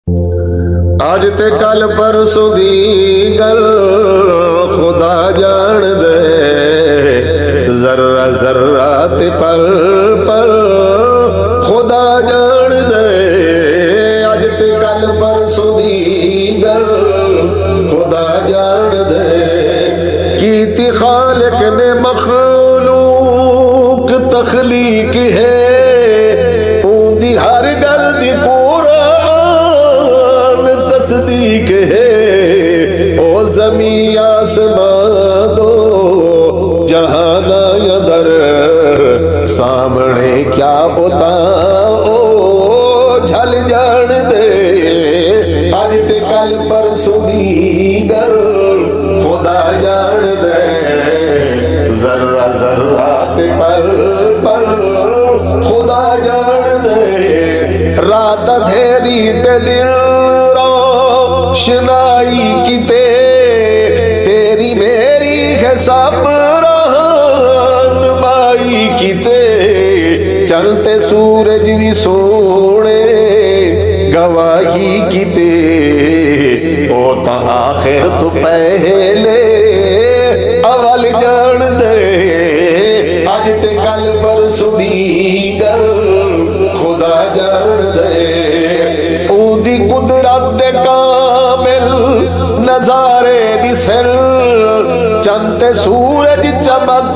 आज ते कल परसों दी गल खुदा जान दे, जर्रा जर्रा ते पल पल खुदा जान दे। आज ते कल परसों दी गल खुदा जान दे, कीती खालिक ने मखलूक तखलीक है, ऊंदी हर गल दी तस्दीक है। ओ ज़मी आसमां दो जहाना यदर, सामने क्या होता ओ झल जान दे। आज ते कल परसों दी गल खुदा जान दे, जर्रा जर्रा ते पल पल खुदा जान दे। रात अंधेरी ते दिन रोशनाई किते, तेरी मेरी है सब रहनुमाई किते। चलते सूरज भी सोने गवाही किते, ओ ता आखिर तो पहले अवल जान दे। आज ते कल परसों दी गल खुदा जान दे, ऊदी कुदरत दे कामिल नजारे दिसन, चंते सूरज चमक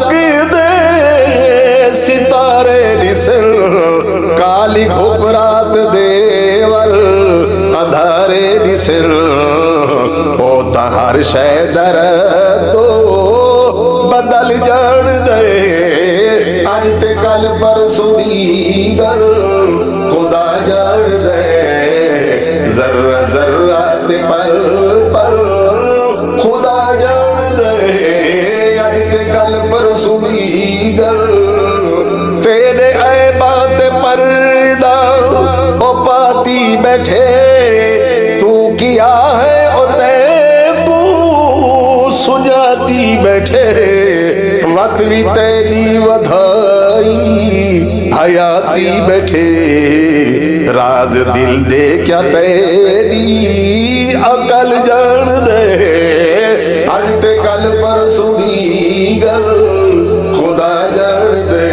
दे सितारे दिसन। काली घुबरात देवल अंधारे दिसन, ओ हर शय दर तो बदल जान दे। आज ते कल परसों दी गल खुदा जान दे, जर्रा जर्रा ते पल पल खुदा जान दे। आज ते कल परसों दी गल तेरे ऐबा ते पर्दा ओ पाती बैठे, तू किया है ओ तैबू सुजाती बैठे। वत भी तेरी वधाई हयाती बैठे, राज दिल दे क्या तेरी अकल जान दे। आज ते कल परसों दी गल खुदा जान दे,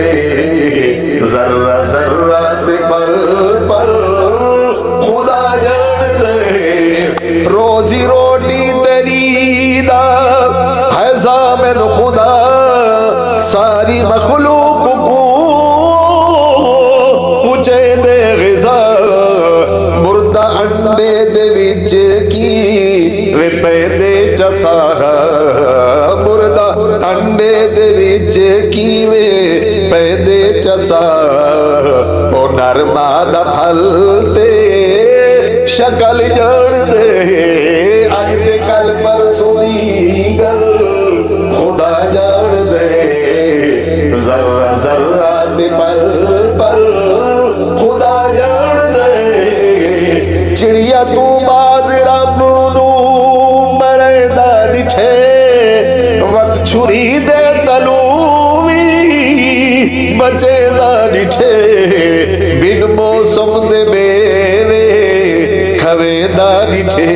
जर्रा जर्रा ते पल पल खुदा जान दे। रोजी रोटी तेरी दा है ज़ामिन खुदा, सारी मखलूक को पूछे दे ग़िज़ा। मुर्दा अंडे दे विच की वे पैदे चसा, मुर्दा अंडे दे विच की वे पैदे चसा। ओ नरमा दा फल ते शकल जान दे। आज ते कल परसों दी गल खुदा जान दे, जर्रा जर्रा ते पल पल खुदा जान दे। चिड़िया तू बाज रब नू मरदा दिठे, वत छुरी दे तलूवी बचेदा दिठे। बिन मौसम दे मेवे खवेदा दिठे,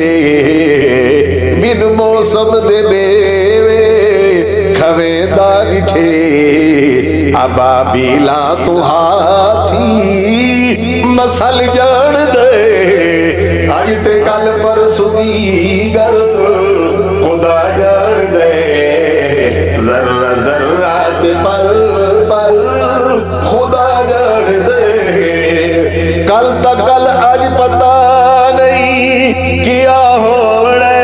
बिन मौसम दे मेवे खवेदा दिठे। अबाबीला तू हाथी मसल जान दे। आज ते कल परसों दी गल खुदा जान दे, जर्रा जर्रा ते पल पल खुदा जान दे। कल तक कल आज पता नहीं किया होने,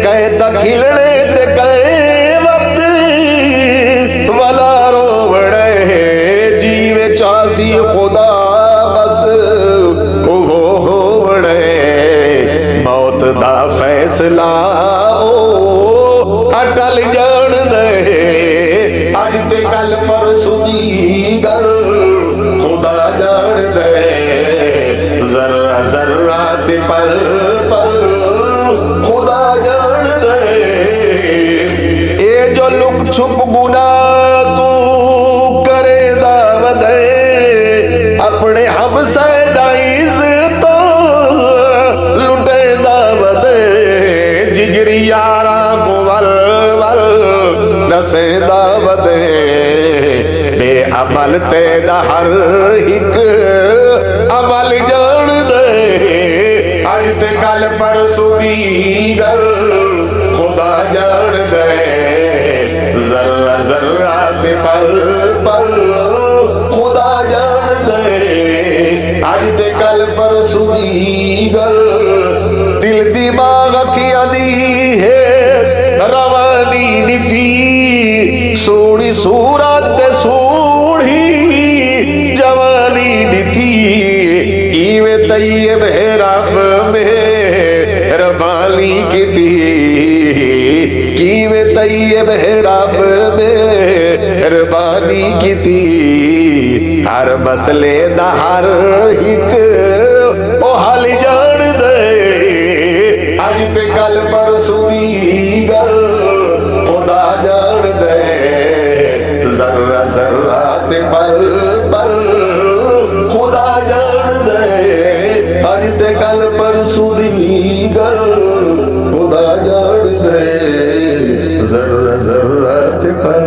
कहे तक खिलने ते कहे वक्त वाला रोवणे। जीवे चासी खुदा बस हो होवणे, मौत दा फैसला ओ अटल जान दे। आज ते कल परसों दी गल खुदा जान दे, जर्रा जर्रा ते पल पल खुदा जान दे। ए जो लुक छुप गुना तू करे दावत, अपने हमसे दाइज तो दा हर एक अमल जान दे अज ते कल परसों दी गल खुदा जान दे जर्रा जर्रा ते पल पल खुदा जान दे अज ते कल परसों दी गल दिल दिमाग अखियां दी है रवानी नीति सोनी सूरत सोनी जवानी नीति इवें तैयब है रब मेहरबानी कीती किवें तैयब है रब मेहरबानी कीती हर मसले दा हर एक ओ हल जान दे अज ते कल परसों दी गल खुदा जान दे जर्रा जर्रा ते पल पल खुदा जान दे अज ते कल परसों दी गल खुदा जान दे जर्रा जर्रा ते पल